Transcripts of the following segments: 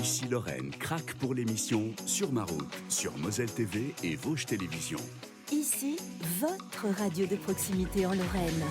Ici Lorraine craque pour l'émission Sur ma route, sur Moselle TV et Vosges Télévisions. Ici, votre radio de proximité en Lorraine.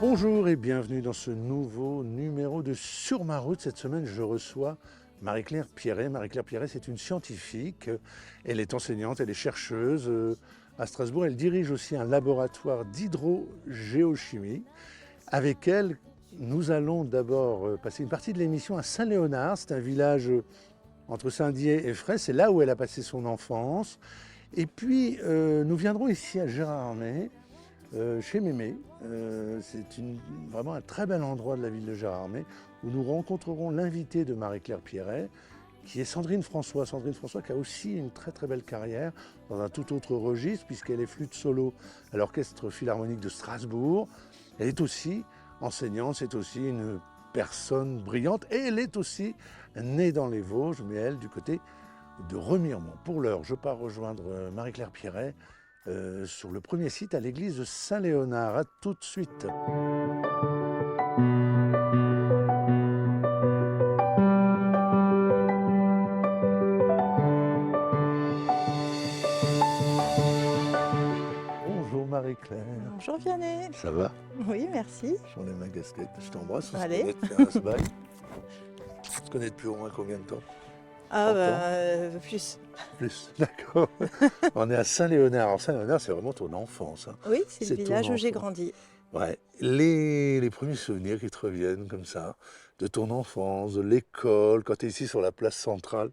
Bonjour et bienvenue dans ce nouveau numéro de Sur ma route. Cette semaine, je reçois Marie-Claire Pierret. Marie-Claire Pierret, c'est une scientifique. Elle est enseignante, elle est chercheuse à Strasbourg. Elle dirige aussi un laboratoire d'hydrogéochimie. Avec elle, nous allons d'abord passer une partie de l'émission à Saint-Léonard. C'est un village entre Saint-Dié et Fraisse. C'est là où elle a passé son enfance. Et puis, nous viendrons ici à Gérardmer. Chez Mémé, c'est vraiment un très bel endroit de la ville de Gérardmer où nous rencontrerons l'invité de Marie-Claire Pierret, qui est Sandrine François. Sandrine François qui a aussi une très très belle carrière dans un tout autre registre puisqu'elle est flûte solo à l'Orchestre Philharmonique de Strasbourg. Elle est aussi enseignante, c'est aussi une personne brillante et elle est aussi née dans les Vosges, mais elle du côté de Remiremont. Pour l'heure, je pars rejoindre Marie-Claire Pierret sur le premier site à l'église de Saint-Léonard. A tout de suite. Bonjour Marie-Claire. Bonjour Vianney. Ça va? Oui, merci. J'en ai ma casquette. Je t'embrasse. Allez. On se baille. Tu te connais depuis au moins combien de temps? Plus. Plus, d'accord. On est à Saint-Léonard. Alors Saint-Léonard, c'est vraiment ton enfance. Hein. Oui, c'est le village où j'ai enfance. grandi. Ouais. Les premiers souvenirs qui te reviennent comme ça, de ton enfance, de l'école, quand tu es ici sur la place centrale.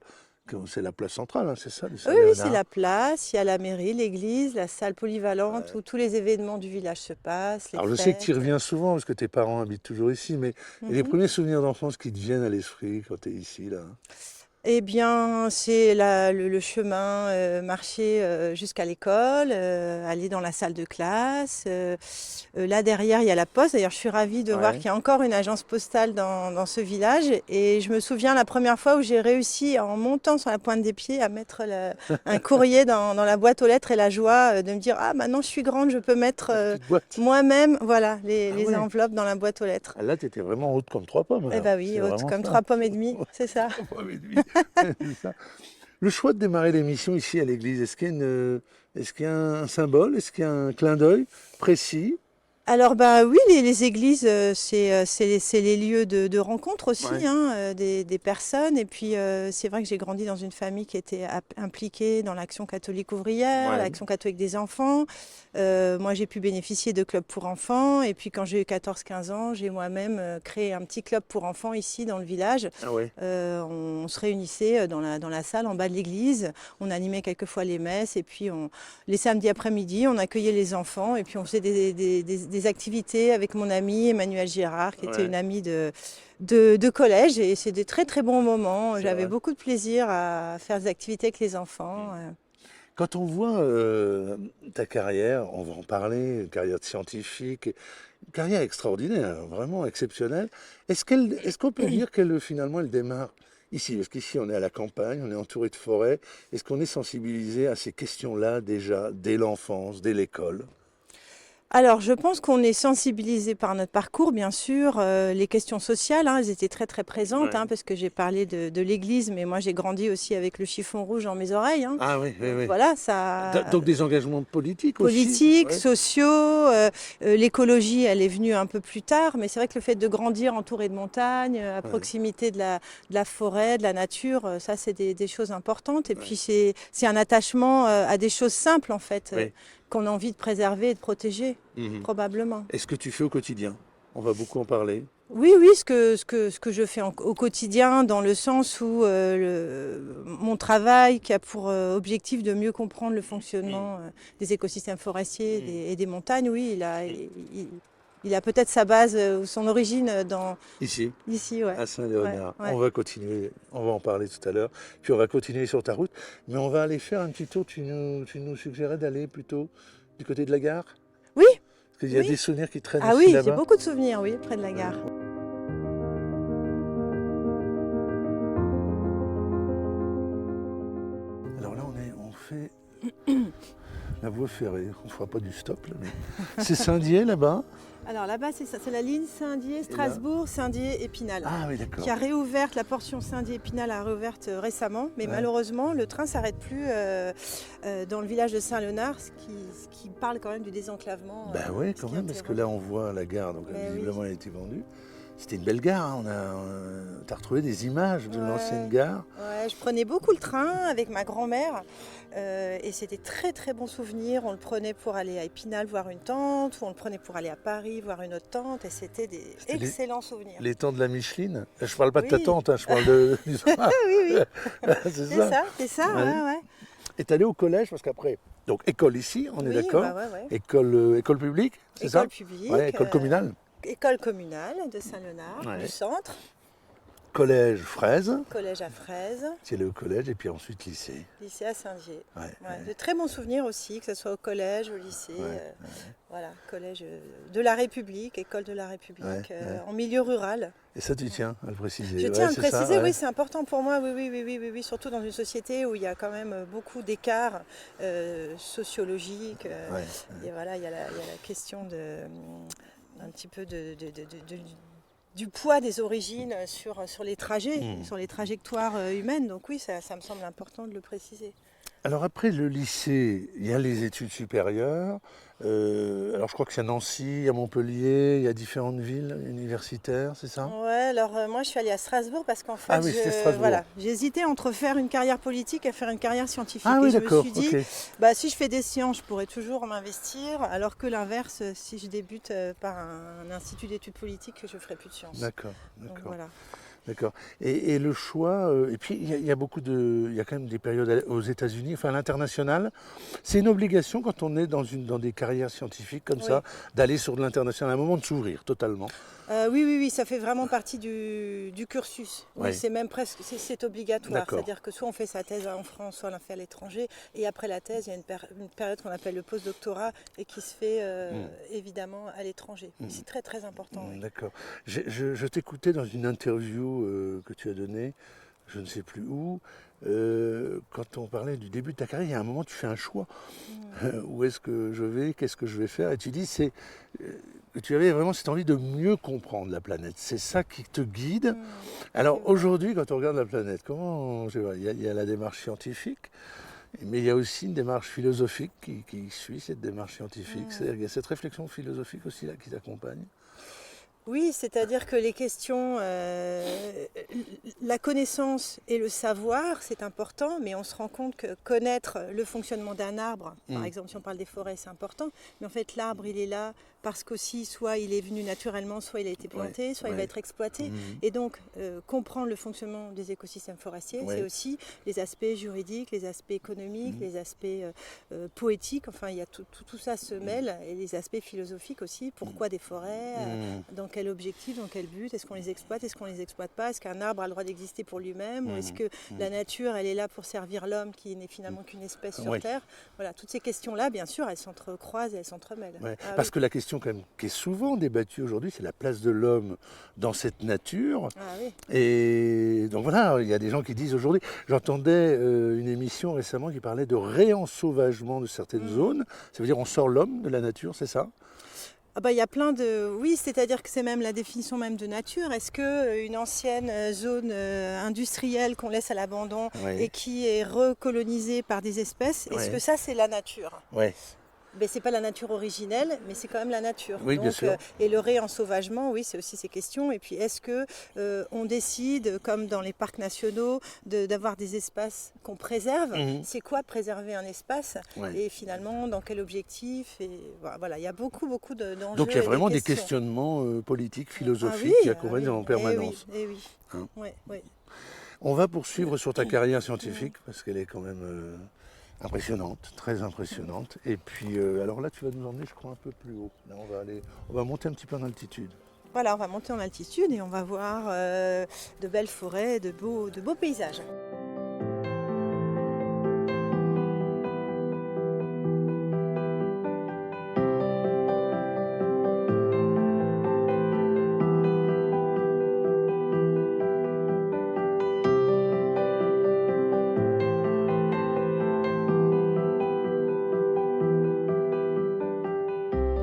C'est la place centrale, hein, c'est ça, de Oui, Saint-Léonard? c'est la place, il y a la mairie, l'église, la salle polyvalente où tous les événements du village se passent. Alors je sais que tu y reviens souvent parce que tes parents habitent toujours ici, mais les premiers souvenirs d'enfance qui te viennent à l'esprit quand tu es ici, là? Eh bien, c'est le chemin, marcher jusqu'à l'école, aller dans la salle de classe. Là derrière, il y a la poste. D'ailleurs, je suis ravie de voir qu'il y a encore une agence postale dans ce village. Et je me souviens la première fois où j'ai réussi, en montant sur la pointe des pieds, à mettre un courrier dans la boîte aux lettres et la joie de me dire « Ah, maintenant je suis grande, je peux mettre moi-même voilà, les enveloppes dans la boîte aux lettres. » Là, tu étais vraiment haute comme 3 pommes. Eh bien oui, haute comme 3 pommes et demie, c'est ça. 3 pommes et demie. C'est ça. Le choix de démarrer l'émission ici à l'église, est-ce qu'il y a un symbole, est-ce qu'il y a un clin d'œil précis? Alors oui, les églises, c'est les lieux de rencontre aussi, des personnes. Et puis c'est vrai que j'ai grandi dans une famille qui était impliquée dans l'action catholique ouvrière, l'action catholique des enfants. Moi, j'ai pu bénéficier de clubs pour enfants. Et puis quand j'ai eu 14-15 ans, j'ai moi-même créé un petit club pour enfants ici dans le village. On se réunissait dans la salle en bas de l'église. On animait quelquefois les messes. Et puis les samedis après-midi, on accueillait les enfants. Et puis on faisait des activités avec mon amie Emmanuelle Girard, qui était une amie de collège. Et c'est des très très bons moments. J'avais beaucoup de plaisir à faire des activités avec les enfants. Quand on voit ta carrière, on va en parler, une carrière de scientifique, une carrière extraordinaire, vraiment exceptionnelle. Est-ce qu'on peut dire qu'elle finalement elle démarre ici? Parce qu'ici on est à la campagne, on est entouré de forêts. Est-ce qu'on est sensibilisé à ces questions-là déjà dès l'enfance, dès l'école? Alors, je pense qu'on est sensibilisé par notre parcours, bien sûr. Les questions sociales, elles étaient très très présentes, parce que j'ai parlé de l'église, mais moi j'ai grandi aussi avec le chiffon rouge dans mes oreilles. Ah oui. Voilà, ça. Donc des engagements politiques aussi. Politiques, sociaux. L'écologie, elle est venue un peu plus tard, mais c'est vrai que le fait de grandir entouré de montagnes, à proximité de la forêt, de la nature, ça c'est des choses importantes. Et puis c'est un attachement à des choses simples en fait. Qu'on a envie de préserver et de protéger, probablement. Est-ce que tu fais au quotidien? On va beaucoup en parler. Oui, ce que je fais au quotidien, dans le sens où mon travail qui a pour objectif de mieux comprendre le fonctionnement des écosystèmes forestiers et des montagnes, il a peut-être sa base ou son origine Ici, ici, ouais. à Saint-Léonard. Ouais, ouais. On va continuer, on va en parler tout à l'heure. Puis on va continuer sur ta route. Mais on va aller faire un petit tour. Tu nous suggérais d'aller plutôt du côté de la gare? Oui. Parce qu'il y a Oui. des souvenirs qui traînent Ah aussi oui, là-bas. j'ai beaucoup de souvenirs, oui, près de la gare. Alors là, on fait la voie ferrée. On ne fera pas du stop là, mais c'est Saint-Dié là-bas. Alors là-bas, c'est ça, c'est la ligne Saint-Dié-Strasbourg, Saint-Dié-Épinal. Ah oui, d'accord. Qui a réouverte, la portion Saint-Dié-Épinal a réouverte récemment, mais Ouais. malheureusement, le train ne s'arrête plus dans le village de Saint-Léonard, ce qui parle quand même du désenclavement. Ben oui, ce quand qui même, parce que interroge. là, on voit la gare, donc Mais visiblement, elle a été vendue. C'était une belle gare, hein. T'as retrouvé des images de Ouais. l'ancienne gare. Ouais, je prenais beaucoup le train avec ma grand-mère et c'était très très bon souvenir. On le prenait pour aller à Épinal voir une tante, ou on le prenait pour aller à Paris voir une autre tante et c'était des C'était les- excellents souvenirs. Les temps de la Micheline. Je parle pas de ta Oui. tante, hein, je parle de... Ah oui, oui, c'est c'est ça. ça, c'est ça, Ouais. ouais, ouais. Et t'es allé au collège, parce qu'après, donc école ici, on est Oui, d'accord. bah ouais, ouais. École publique, c'est ça? École publique. Ouais, école communale. École communale de Saint-Léonard, Ouais. du centre, Collège Fraise. collège à Fraise, Tu es allé au collège et puis ensuite lycée. lycée à Saint-Dié. Ouais, Ouais, ouais. de très bons souvenirs aussi, que ce soit au collège, au lycée. Ouais, Voilà, collège de la République, école de la République, Ouais. en milieu rural. Et ça, tu tiens à le préciser. Je Ouais, tiens à le c'est ça, préciser, ouais. oui, c'est important pour moi, oui, surtout dans une société où il y a quand même beaucoup d'écarts sociologiques. Ouais. Et voilà, il y a la question un petit peu du poids des origines sur les trajets, sur les trajectoires humaines. Donc oui, ça me semble important de le préciser. Alors après le lycée, il y a les études supérieures. Alors je crois que c'est à Nancy, à Montpellier, il y a différentes villes universitaires, c'est ça? Ouais, alors moi je suis allée à Strasbourg parce qu'en fait, Ah oui, c'était Strasbourg. voilà, j'hésitais entre faire une carrière politique et faire une carrière scientifique. Ah et oui, je me d'accord. suis dit, Ok. bah, si je fais des sciences, je pourrais toujours m'investir, alors que l'inverse, si je débute par un institut d'études politiques, je ne ferai plus de sciences. D'accord, Donc d'accord. voilà. D'accord. Et le choix, et puis il y a beaucoup de, il y a quand même des périodes aux États-Unis, enfin à l'international. C'est une obligation quand on est dans des carrières scientifiques comme Oui. ça, d'aller sur de l'international, à un moment de s'ouvrir totalement. Oui, ça fait vraiment partie du cursus. Oui, Ouais. c'est même presque, c'est obligatoire. D'accord. C'est-à-dire que soit on fait sa thèse en France, soit on la fait à l'étranger. Et après la thèse, il y a une période qu'on appelle le post-doctorat et qui se fait évidemment à l'étranger. C'est très très important. Oui. D'accord. Je t'écoutais dans une interview que tu as donnée, je ne sais plus où, quand on parlait du début de ta carrière, il y a un moment tu fais un choix. Où est-ce que je vais, qu'est-ce que je vais faire? Et tu dis que tu avais vraiment cette envie de mieux comprendre la planète. C'est ça qui te guide. Alors aujourd'hui, quand on regarde la planète, comment je vois, il y a la démarche scientifique, mais il y a aussi une démarche philosophique qui suit cette démarche scientifique. C'est-à-dire qu'il y a cette réflexion philosophique aussi là qui t'accompagne. Oui, c'est-à-dire que les questions, la connaissance et le savoir, c'est important, mais on se rend compte que connaître le fonctionnement d'un arbre, par exemple si on parle des forêts, c'est important, mais en fait l'arbre il est là parce qu'aussi soit il est venu naturellement, soit il a été planté, soit il va être exploité. Et donc comprendre le fonctionnement des écosystèmes forestiers, c'est aussi les aspects juridiques, les aspects économiques, les aspects poétiques, enfin il y a tout ça se mêle, et les aspects philosophiques aussi, pourquoi des forêts, dans quel objectif, dans quel but, est-ce qu'on les exploite, est-ce qu'on les exploite pas, est-ce qu'un arbre a le droit d'exister pour lui-même, ou est-ce que la nature elle est là pour servir l'homme qui n'est finalement qu'une espèce sur Terre. Voilà, toutes ces questions-là, bien sûr, elles s'entrecroisent et elles s'entremêlent. Ouais. Ah Parce oui. que la question quand même qui est souvent débattue aujourd'hui, c'est la place de l'homme dans cette nature. Ah oui. Et donc voilà, il y a des gens qui disent aujourd'hui, j'entendais une émission récemment qui parlait de réensauvagement de certaines zones. Ça veut dire on sort l'homme de la nature, c'est ça? Ah bah, il y a plein de... Oui, c'est-à-dire que c'est même la définition même de nature. Est-ce qu'une ancienne zone industrielle qu'on laisse à l'abandon et qui est recolonisée par des espèces, est-ce que ça c'est la nature? Ouais. Mais c'est pas la nature originelle, mais c'est quand même la nature. Oui, donc, bien sûr. Et le réensauvagement, oui, c'est aussi ces questions. Et puis, est-ce que on décide, comme dans les parcs nationaux, d'avoir des espaces qu'on préserve? C'est quoi préserver un espace? Et finalement, dans quel objectif? Et voilà, il y a beaucoup d'enjeux. Donc il y a vraiment des questions. questionnements politiques, philosophiques qui accompagnent en permanence. Eh oui. Hein. Ouais. On va poursuivre sur ta carrière scientifique parce qu'elle est quand même Impressionnante, très impressionnante. Et puis, alors là, tu vas nous emmener, je crois, un peu plus haut. Là, on va monter un petit peu en altitude. Voilà, on va monter en altitude et on va voir de belles forêts, de beaux paysages.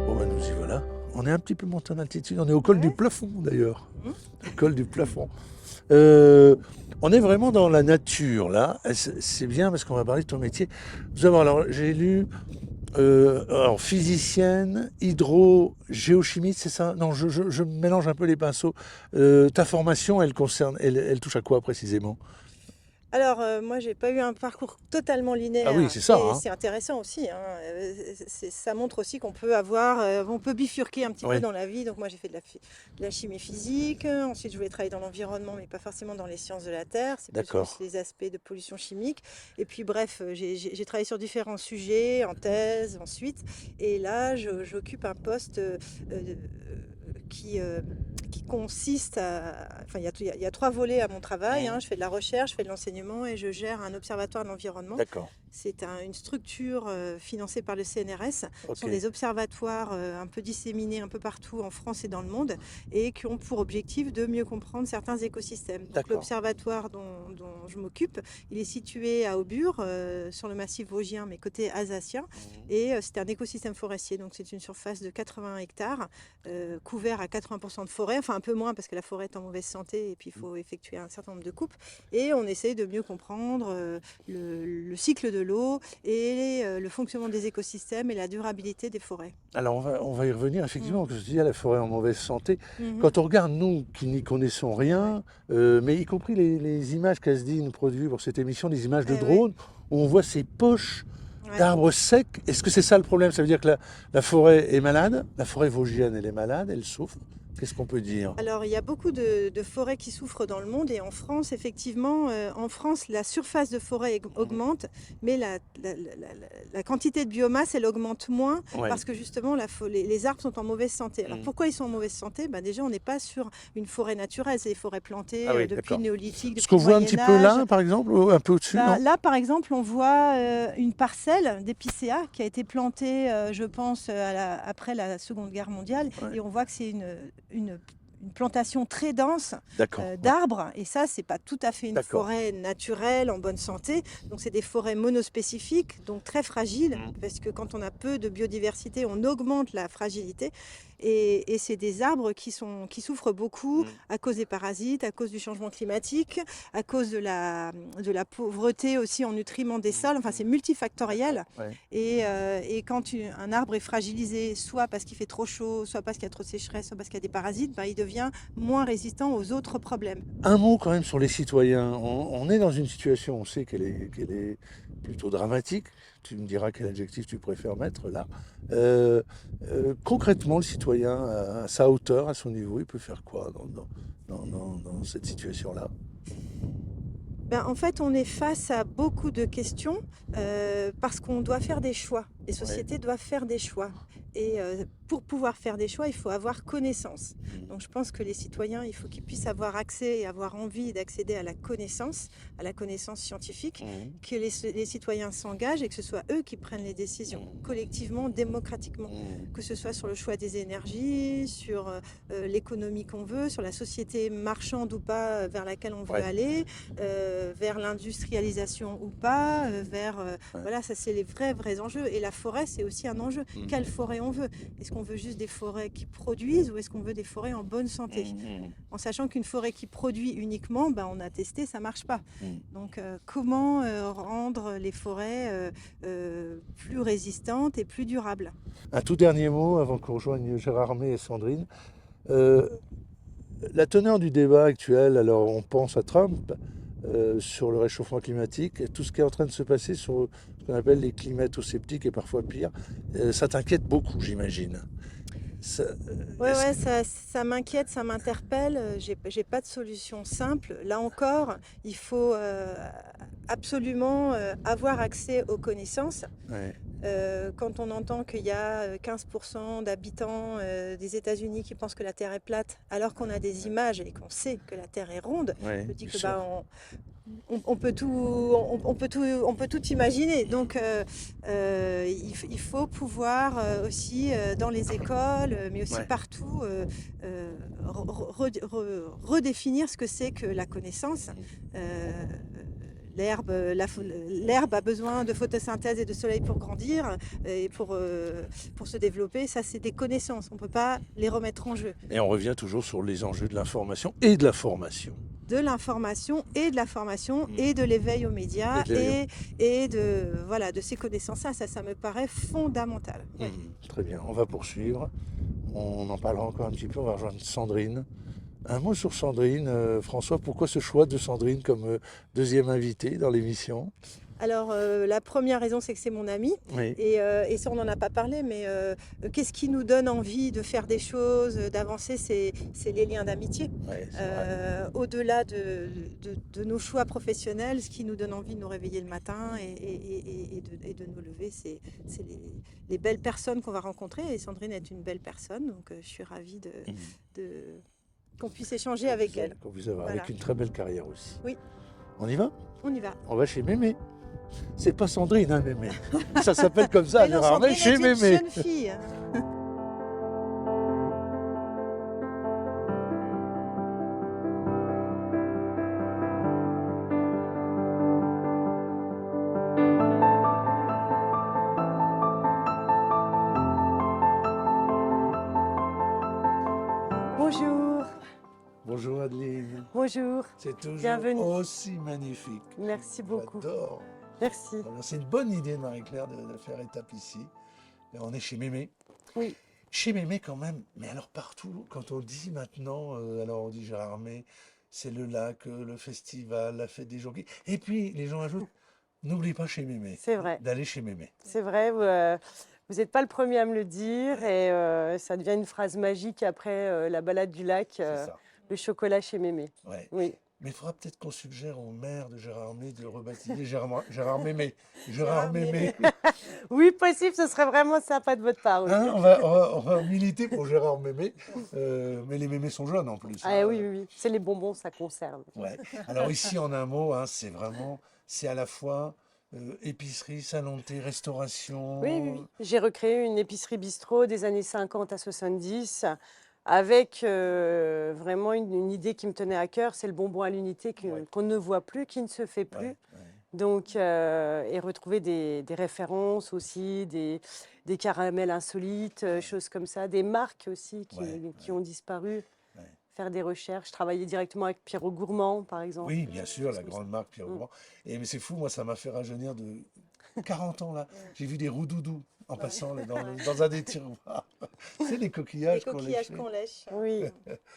Bon, ben, nous y voilà. On est un petit peu monté en altitude. On est au col du plafond, d'ailleurs. Au col du plafond. On est vraiment dans la nature, là. C'est bien parce qu'on va parler de ton métier. Tout d'abord, alors, j'ai lu alors, physicienne, géochimiste, c'est ça? Non, je mélange un peu les pinceaux. Ta formation, elle touche à quoi précisément? Alors, moi, j'ai pas eu un parcours totalement linéaire. Ah oui, c'est ça, hein. C'est intéressant aussi, hein. Ça montre aussi qu'on peut on peut bifurquer un petit Oui. peu dans la vie. Donc, moi, j'ai fait de la chimie physique. Ensuite, je voulais travailler dans l'environnement, mais pas forcément dans les sciences de la Terre. C'est plus D'accord. les aspects de pollution chimique. Et puis, bref, j'ai travaillé sur différents sujets, en thèse, ensuite. Et là, j'occupe un poste qui consiste à... Enfin, il y a 3 volets à mon travail, hein. Je fais de la recherche, je fais de l'enseignement et je gère un observatoire de l'environnement. D'accord. C'est une structure financée par le CNRS. Ce sont Ok. des observatoires un peu disséminés un peu partout en France et dans le monde et qui ont pour objectif de mieux comprendre certains écosystèmes. Donc, D'accord. l'observatoire dont je m'occupe, il est situé à Aubure, sur le massif vosgien, mais côté alsacien. Et c'est un écosystème forestier, donc c'est une surface de 80 hectares, couvert à 80% de forêt, enfin un peu moins parce que la forêt est en mauvaise santé et puis il faut effectuer un certain nombre de coupes. Et on essaye de mieux comprendre le cycle de l'eau et le fonctionnement des écosystèmes et la durabilité des forêts. Alors on va y revenir effectivement, parce que je dis à la forêt en mauvaise santé. Mhm. Quand on regarde, nous qui n'y connaissons rien, mais y compris les images qu'Asdi nous produit pour cette émission, des images de Eh drones, où on voit ces poches Ouais. d'arbres secs. Est-ce que c'est ça le problème? Ça veut dire que la forêt est malade, la forêt vosgienne elle est malade, elle souffre. Qu'est-ce qu'on peut dire? Alors, il y a beaucoup de forêts qui souffrent dans le monde et en France, effectivement, en France, la surface de forêt augmente, mais la quantité de biomasse, elle augmente moins Ouais. parce que justement, les arbres sont en mauvaise santé. Alors, pourquoi ils sont en mauvaise santé? Déjà, on n'est pas sur une forêt naturelle, c'est des forêts plantées Ah oui, depuis d'accord. le néolithique, Ce depuis qu'on le voit un petit peu Moyen-Âge. là, par exemple, ou un peu au-dessus, non? Là, par exemple, on voit une parcelle d'épicéa qui a été plantée, je pense, après la Seconde Guerre mondiale. Ouais. Et on voit que c'est une plantation très dense D'accord. Ouais. d'arbres. Et ça, c'est pas tout à fait une D'accord. forêt naturelle, en bonne santé. Donc, c'est des forêts monospécifiques, donc très fragiles, parce que quand on a peu de biodiversité, on augmente la fragilité. Et c'est des arbres qui souffrent beaucoup à cause des parasites, à cause du changement climatique, à cause de la pauvreté aussi en nutriments des sols. Enfin, c'est multifactoriel. Ouais. Et quand un arbre est fragilisé, soit parce qu'il fait trop chaud, soit parce qu'il y a trop de sécheresse, soit parce qu'il y a des parasites, il devient moins résistant aux autres problèmes. Un mot quand même sur les citoyens. On est dans une situation, on sait qu'elle est plutôt dramatique. Tu me diras quel adjectif tu préfères mettre là. Concrètement, le citoyen, à sa hauteur, à son niveau, il peut faire quoi dans cette situation-là? En fait, on est face à beaucoup de questions parce qu'on doit faire des choix. Les sociétés doivent faire des choix. Et pour pouvoir faire des choix, il faut avoir connaissance. Donc je pense que les citoyens, il faut qu'ils puissent avoir accès et avoir envie d'accéder à la connaissance scientifique, que les citoyens s'engagent et que ce soit eux qui prennent les décisions, collectivement, démocratiquement. Que ce soit sur le choix des énergies, sur l'économie qu'on veut, sur la société marchande ou pas vers laquelle on veut aller, vers l'industrialisation ou pas, voilà, ça c'est les vrais enjeux. Et la forêt, c'est aussi un enjeu. Quelle forêt on veut? Est-ce qu'on veut juste des forêts qui produisent ou est-ce qu'on veut des forêts en bonne santé? En sachant qu'une forêt qui produit uniquement, on a testé, ça marche pas. Donc comment rendre les forêts plus résistantes et plus durables? Un tout dernier mot avant qu'on rejoigne Gérard May et Sandrine. La teneur du débat actuel, alors on pense à Trump, sur le réchauffement climatique, et tout ce qui est en train de se passer sur ce qu'on appelle les climato-sceptiques et parfois pire, ça t'inquiète beaucoup, j'imagine. est-ce Ouais, que- ça m'inquiète, ça m'interpelle. J'ai pas de solution simple. Là encore, il faut absolument avoir accès aux connaissances. Ouais, Quand on entend qu'il y a 15% d'habitants des États-Unis qui pensent que la Terre est plate, alors qu'on a des images et qu'on sait que la Terre est ronde, ouais, je dis bien que sûr. on peut tout imaginer. Donc, il faut pouvoir aussi dans les écoles, mais aussi Ouais. partout, redéfinir ce que c'est que la connaissance. Euh, L'herbe a besoin de photosynthèse et de soleil pour grandir et pour se développer. Ça, c'est des connaissances. On ne peut pas les remettre en jeu. Et on revient toujours sur les enjeux de l'information et de la formation. De l'information et de la formation et de l'éveil aux médias Et de l'éveil. et de ces connaissances-là. Ça me paraît fondamental. Ouais. Très bien, on va poursuivre. On en parlera encore un petit peu, on va rejoindre Sandrine. Un mot sur Sandrine, François, pourquoi ce choix de Sandrine comme deuxième invitée dans l'émission? Alors, la première raison, c'est que c'est mon ami. Oui, Et ça, on n'en a pas parlé, mais qu'est-ce qui nous donne envie de faire des choses, d'avancer, c'est les liens d'amitié. ouais, c'est vrai. Au-delà de nos choix professionnels, ce qui nous donne envie de nous réveiller le matin et de nous lever, c'est les belles personnes qu'on va rencontrer. Et Sandrine est une belle personne, donc je suis ravie qu'on puisse échanger avec elle. Qu'on vous avez, Voilà. avec une très belle carrière aussi. Oui. On y va? On y va. On va chez Mémé. C'est pas Sandrine, hein, Mémé. Ça s'appelle comme ça, Mais non, Gérard Ney, Sandrine chez est une Mémé. jeune fille. Bonjour, Bonjour Adeline. bonjour, C'est toujours Bienvenue. aussi magnifique. merci beaucoup. J'adore. Merci. Alors, c'est une bonne idée de Marie-Claire de faire étape ici. Et on est chez Mémé. Oui. Chez Mémé quand même, mais alors partout, quand on dit maintenant, alors on dit Gérard May, c'est le lac, le festival, la fête des gens. Et puis les gens ajoutent, n'oublie pas chez Mémé. C'est vrai. D'aller chez Mémé. C'est vrai, vous n'êtes pas le premier à me le dire et ça devient une phrase magique après la balade du lac, C'est ça. le chocolat chez Mémé. Ouais. Oui, Mais il faudra peut-être qu'on suggère au maire de Gérard May de le rebaptiser Gérard Mémé. Gérard Mémé. oui, possible, ce serait vraiment sympa de votre part. Oui, Hein, on va militer pour Gérard Mémé. Mais les mémés sont jeunes en plus. ah, hein. oui, oui, oui. C'est les bonbons, ça conserve. Ouais. Alors ici, en un mot, hein, c'est à la fois épicerie, salon de thé, restauration. Oui, oui, oui. J'ai recréé une épicerie bistrot des années 50 à 70 avec vraiment une idée qui me tenait à cœur, c'est le bonbon à l'unité Ouais. qu'on ne voit plus, qui ne se fait plus. Ouais, ouais. Donc, et retrouver des références aussi, des caramels insolites, choses comme ça, des marques aussi qui ont disparu. Ouais. Faire des recherches, travailler directement avec Pierrot Gourmand, par exemple. Oui, bien sûr, la Comme grande marque Pierre Mm. Gourmand. Et mais c'est fou, moi, ça m'a fait rajeunir de 40 ans là. J'ai vu des roux-doudous en passant là, dans un des tiroirs. C'est les Les coquillages coquillages qu'on qu'on lèche. Oui.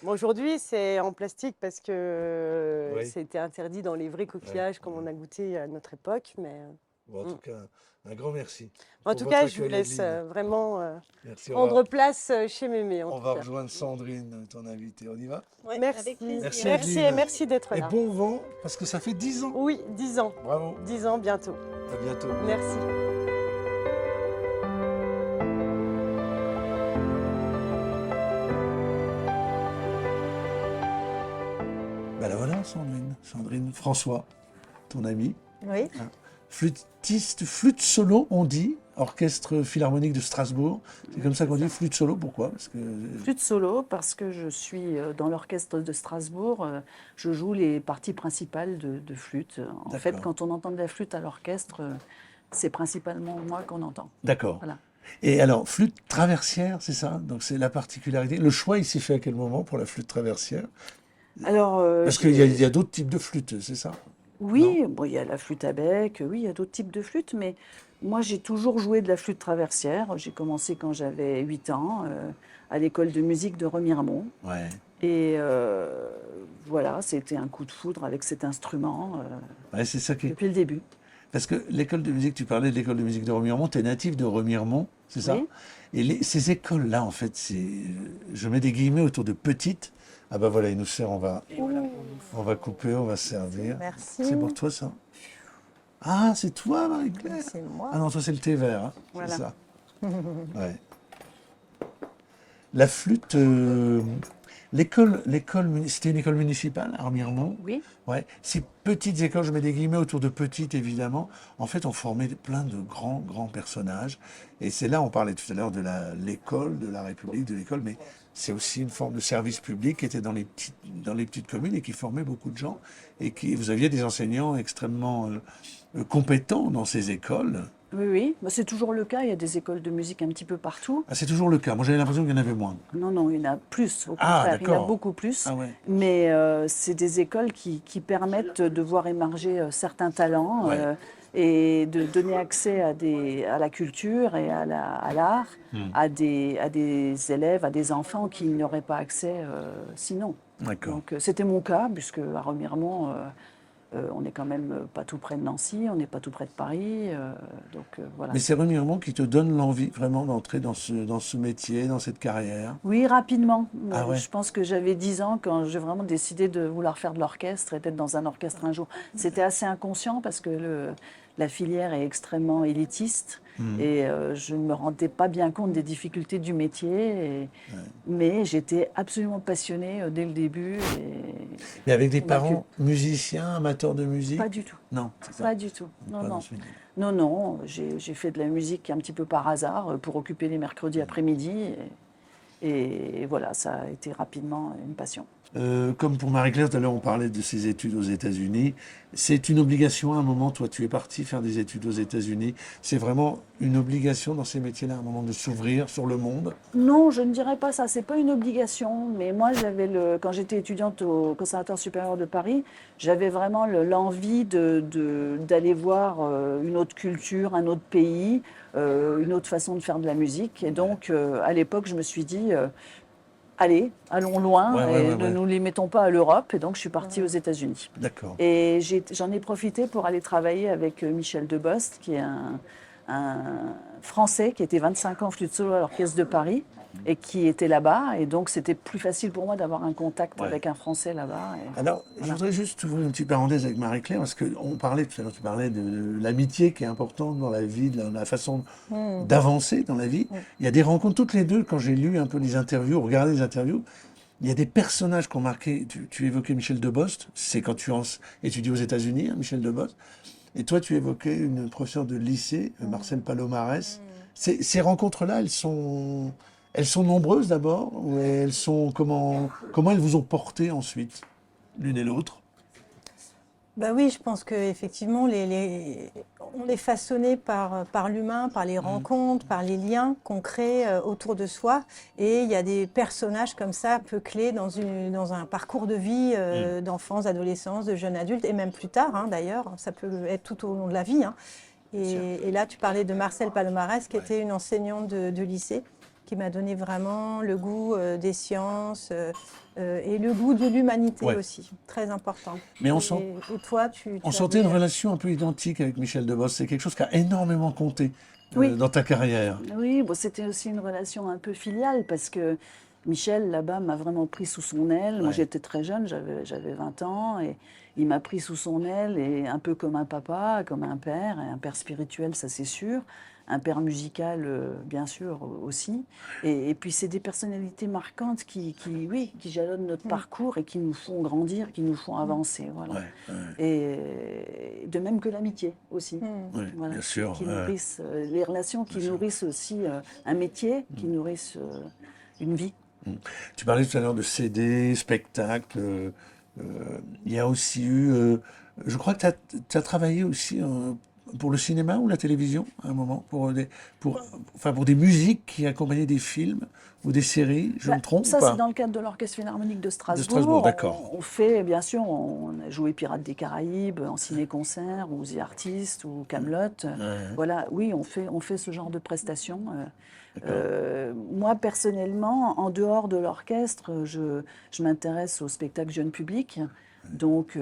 Bon, aujourd'hui, c'est en plastique parce que Oui. c'était interdit dans les vrais coquillages comme on a goûté à notre époque. Mais Bon, en tout cas, un grand merci. en pour tout votre cas, je vous accueil, laisse Adeline. vraiment Merci. prendre place chez Mémé. En On tout va cas. rejoindre Sandrine, ton invitée. On y va? Ouais, Merci. avec plaisir. Merci, Merci Adeline. et merci d'être Et là. bon vent, parce que ça fait 10 ans. Oui, 10 ans. Bravo. 10 ans bientôt. À bientôt. Merci. Ben là voilà, Sandrine François, ton ami. Oui. Flûtiste, flûte solo, on dit, orchestre philharmonique de Strasbourg. C'est comme ça qu'on dit flûte solo, pourquoi? Parce que Flûte solo, parce que je suis dans l'orchestre de Strasbourg, je joue les parties principales de flûte. En fait, D'accord. quand on entend de la flûte à l'orchestre, c'est principalement moi qu'on entend. D'accord. Voilà. Et alors, flûte traversière, c'est ça? Donc c'est la particularité. Le choix, il s'est fait à quel moment pour la flûte traversière? Alors, Parce qu'il y a d'autres types de flûtes, c'est ça? oui, bon, il y a la flûte à bec, oui, il y a d'autres types de flûtes, mais moi j'ai toujours joué de la flûte traversière. J'ai commencé quand j'avais 8 ans à l'école de musique de Remiremont. Ouais. Et voilà, c'était un coup de foudre avec cet instrument Ouais, c'est ça qui est... depuis le début. Parce que l'école de musique, tu parlais de l'école de musique de Remiremont, tu es natif de Remiremont. c'est ça? Oui. Et ces écoles-là, en fait, je mets des guillemets autour de petites. Ah bah voilà, il nous sert, on va couper, on va servir. Merci. C'est pour toi ça? Ah, c'est toi, Marie-Claire? C'est moi. Ah non, toi c'est le thé vert, hein, Voilà. c'est ça. Ouais. La flûte, c'était une école municipale à Remiremont. Oui. Ouais. Ces petites écoles, je mets des guillemets autour de petites évidemment, en fait ont formé plein de grands personnages. Et c'est là, on parlait tout à l'heure de l'école, de la République, de l'école, mais c'est aussi une forme de service public qui était dans les petites communes et qui formait beaucoup de gens. Et vous aviez des enseignants extrêmement compétents dans ces écoles. Oui, oui. Bah, c'est toujours le cas. Il y a des écoles de musique un petit peu partout. Ah, c'est toujours le cas. Moi, j'avais l'impression qu'il y en avait moins. Non, non, il y en a plus. Au Ah, contraire, il y en a d'accord. beaucoup plus. Ah ouais. Mais c'est des écoles qui permettent de voir émerger certains talents Ouais. et de donner accès à la culture et à l'art à des élèves, à des enfants qui n'auraient pas accès sinon. D'accord. Donc c'était mon cas, puisque à Remiremont, on n'est quand même pas tout près de Nancy, on n'est pas tout près de Paris. Voilà. Mais c'est Remiremont qui te donne l'envie vraiment d'entrer dans ce métier, dans cette carrière. Oui, rapidement. Ah ouais. Je pense que j'avais 10 ans quand j'ai vraiment décidé de vouloir faire de l'orchestre et d'être dans un orchestre un jour. C'était assez inconscient parce que la filière est extrêmement élitiste et je ne me rendais pas bien compte des difficultés du métier. Mais j'étais absolument passionnée dès le début. Mais avec des convaincue. parents musiciens, amateurs de musique? Pas du tout. Non, c'est ça. Pas du tout. Non, Pas non. dans ce milieu. Non, non. J'ai fait de la musique un petit peu par hasard pour occuper les mercredis après-midi. Et voilà, ça a été rapidement une passion. Comme pour Marie-Claire, tout à l'heure on parlait de ses études aux États-Unis. C'est une obligation à un moment, toi tu es partie faire des études aux États-Unis. C'est vraiment une obligation dans ces métiers-là, à un moment de s'ouvrir sur le monde. Non, je ne dirais pas ça. C'est pas une obligation. Mais moi, quand j'étais étudiante au Conservatoire supérieur de Paris, j'avais vraiment l'envie d'aller voir une autre culture, un autre pays, une autre façon de faire de la musique. Et donc, à l'époque, je me suis dit, allez, allons loin et ne nous limitons pas à l'Europe. Et donc, je suis partie aux États-Unis. D'accord. Et j'en ai profité pour aller travailler avec Michel Debost, qui est un Français qui était 25 ans flûte solo à l'Orchestre de Paris et qui était là-bas. Et donc, c'était plus facile pour moi d'avoir un contact avec un Français là-bas. Alors, je voudrais juste ouvrir une petite parenthèse avec Marie-Claire, parce qu'on parlait tout à l'heure, tu parlais de l'amitié qui est importante dans la vie, de la façon d'avancer dans la vie. Il y a des rencontres, toutes les deux, quand j'ai lu un peu les interviews, regardé les interviews, il y a des personnages qui ont marqué. Tu évoquais Michel Debost, c'est quand tu étudies aux États-Unis, hein, Michel Debost. Et toi, tu évoquais une professeure de lycée, Marcel Palomares. Ces rencontres-là, elles sont nombreuses d'abord, ou comment elles vous ont porté ensuite, l'une et l'autre? Bah oui, je pense qu'effectivement, on est façonné par l'humain, par les rencontres, par les liens qu'on crée autour de soi. Et il y a des personnages comme ça, un peu clés dans un parcours de vie d'enfance, d'adolescence, de jeune adulte, et même plus tard d'ailleurs. Ça peut être tout au long de la vie. Et là, tu parlais de Marcel Palomares, qui était une enseignante de lycée, qui m'a donné vraiment le goût des sciences et le goût de l'humanité aussi, très important. Mais et toi, on sentait une relation un peu identique avec Michel Debost. C'est quelque chose qui a énormément compté dans ta carrière. Oui, bon, c'était aussi une relation un peu filiale parce que Michel, là-bas, m'a vraiment pris sous son aile. Moi, j'étais très jeune, j'avais 20 ans et il m'a pris sous son aile et un peu comme un papa, comme un père spirituel, ça c'est sûr. Un père musical, bien sûr, aussi. Et puis, c'est des personnalités marquantes qui jalonnent notre parcours et qui nous font grandir, qui nous font avancer. Voilà. Et de même que l'amitié aussi. Voilà, bien sûr. Qui nourrissent, les relations qui nourrissent aussi un métier, qui nourrissent une vie. Tu parlais tout à l'heure de CD, spectacles. Il y a aussi eu... je crois que tu as travaillé aussi... pour le cinéma ou la télévision, à un moment, pour des musiques qui accompagnaient des films ou des séries, je me trompe ça, ou pas? c'est dans le cadre de l'Orchestre Philharmonique de Strasbourg. De Strasbourg, d'accord. On fait, bien sûr, on a joué Pirates des Caraïbes en ciné-concert, ou The Artist, ou Camelot. Voilà, oui, on fait ce genre de prestations. Moi, personnellement, en dehors de l'orchestre, je m'intéresse au spectacle jeune public. Donc,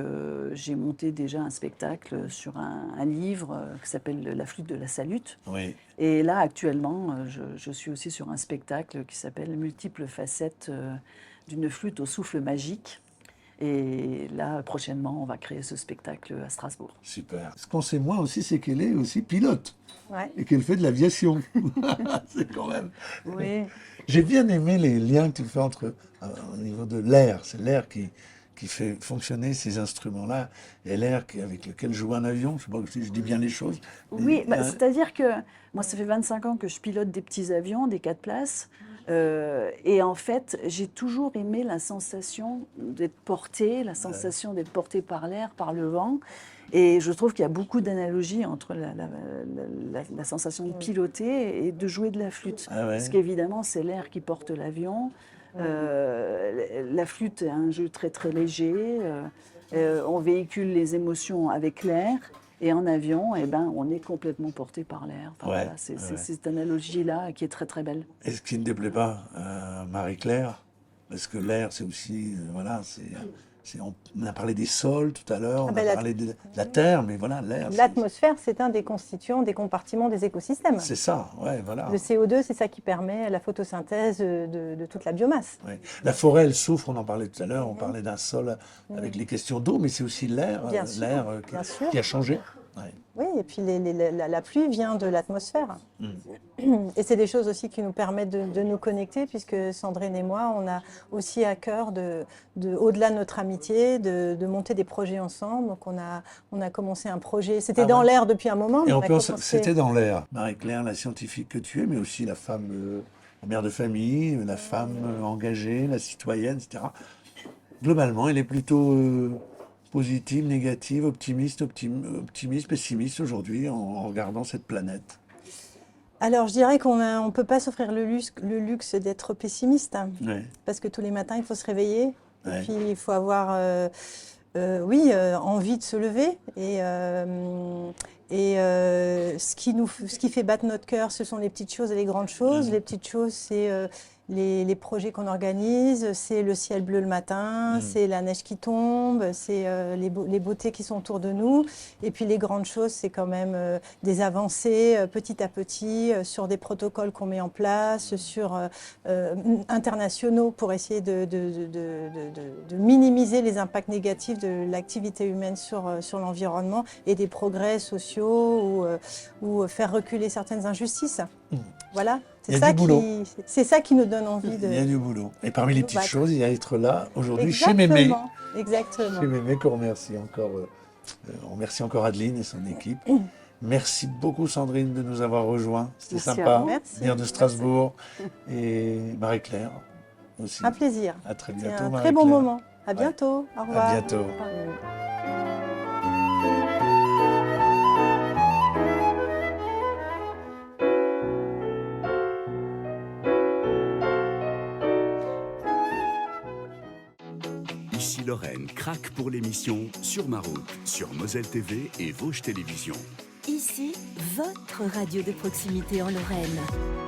j'ai monté déjà un spectacle sur un livre qui s'appelle La flûte de la salute. Oui. Et là, actuellement, je suis aussi sur un spectacle qui s'appelle Multiples facettes d'une flûte au souffle magique. Et là, prochainement, on va créer ce spectacle à Strasbourg. Super. Ce qu'on sait moins aussi, c'est qu'elle est aussi pilote. Ouais. Et qu'elle fait de l'aviation. C'est quand même... Oui. J'ai bien aimé les liens que tu fais entre, au niveau de l'air. C'est l'air qui fait fonctionner ces instruments-là, et l'air avec lequel joue un avion. Je sais pas si je dis bien les choses. Oui, c'est-à-dire que moi, ça fait 25 ans que je pilote des petits avions, des 4 places. Et en fait, j'ai toujours aimé la sensation d'être porté, la sensation d'être porté par l'air, par le vent. Et je trouve qu'il y a beaucoup d'analogies entre la sensation de piloter et de jouer de la flûte. Ah ouais. Parce qu'évidemment, c'est l'air qui porte l'avion. La flûte est un jeu très très léger. On véhicule les émotions avec l'air. Et en avion, eh ben, on est complètement porté par l'air. Enfin, Ouais, voilà, c'est cette analogie-là qui est très très belle. Et ce qui ne déplaît pas Marie-Claire, parce que l'air, c'est aussi, voilà, on a parlé des sols tout à l'heure, on a parlé de la terre, mais voilà, l'air. L'atmosphère, c'est un des constituants, des compartiments des écosystèmes. C'est ça, ouais, voilà. Le CO2, c'est ça qui permet la photosynthèse de toute la biomasse. Ouais. La forêt, elle souffre, on en parlait tout à l'heure, on parlait d'un sol avec les questions d'eau, mais c'est aussi l'air, Bien sûr, bien sûr. qui a changé. Ouais. Oui, et puis la pluie vient de l'atmosphère. Et c'est des choses aussi qui nous permettent de nous connecter, puisque Sandrine et moi, on a aussi à cœur, au-delà de notre amitié, de monter des projets ensemble. Donc on a commencé un projet, c'était dans l'air depuis un moment. Et mais c'était dans l'air. Marie-Claire, la scientifique que tu es, mais aussi la femme, la mère de famille, la femme engagée, la citoyenne, etc. Globalement, elle est plutôt... positive, négative, optimiste, pessimiste aujourd'hui en regardant cette planète? Alors, je dirais qu'on ne peut pas s'offrir le luxe d'être pessimiste, hein, Ouais. parce que tous les matins, il faut se réveiller, Ouais. et puis il faut avoir envie de se lever. Et ce qui fait battre notre cœur, ce sont les petites choses et les grandes choses. Les petites choses, c'est les projets qu'on organise, c'est le ciel bleu le matin, c'est la neige qui tombe, c'est les beautés qui sont autour de nous. Et puis les grandes choses, c'est quand même des avancées petit à petit sur des protocoles qu'on met en place, sur internationaux pour essayer de minimiser les impacts négatifs de l'activité humaine sur l'environnement, et des progrès sociaux ou faire reculer certaines injustices. Voilà. C'est ça qui nous donne envie de... Il y a du boulot. Et parmi les petites choses, il y a être là aujourd'hui chez Exactement. Mémé. Exactement. Chez Mémé, qu'on remercie encore. On remercie encore Adeline et son équipe. Merci beaucoup Sandrine de nous avoir rejoints. C'était Merci à sympa. vous. Merci. Venir de Strasbourg. Et Marie-Claire aussi. Un plaisir. À très C'est bientôt, un très Marie-Claire. bon moment. À bientôt. Au revoir. À bientôt. Ici Lorraine craque pour l'émission Sur ma route, sur Moselle TV et Vosges Télévisions. Ici, votre radio de proximité en Lorraine.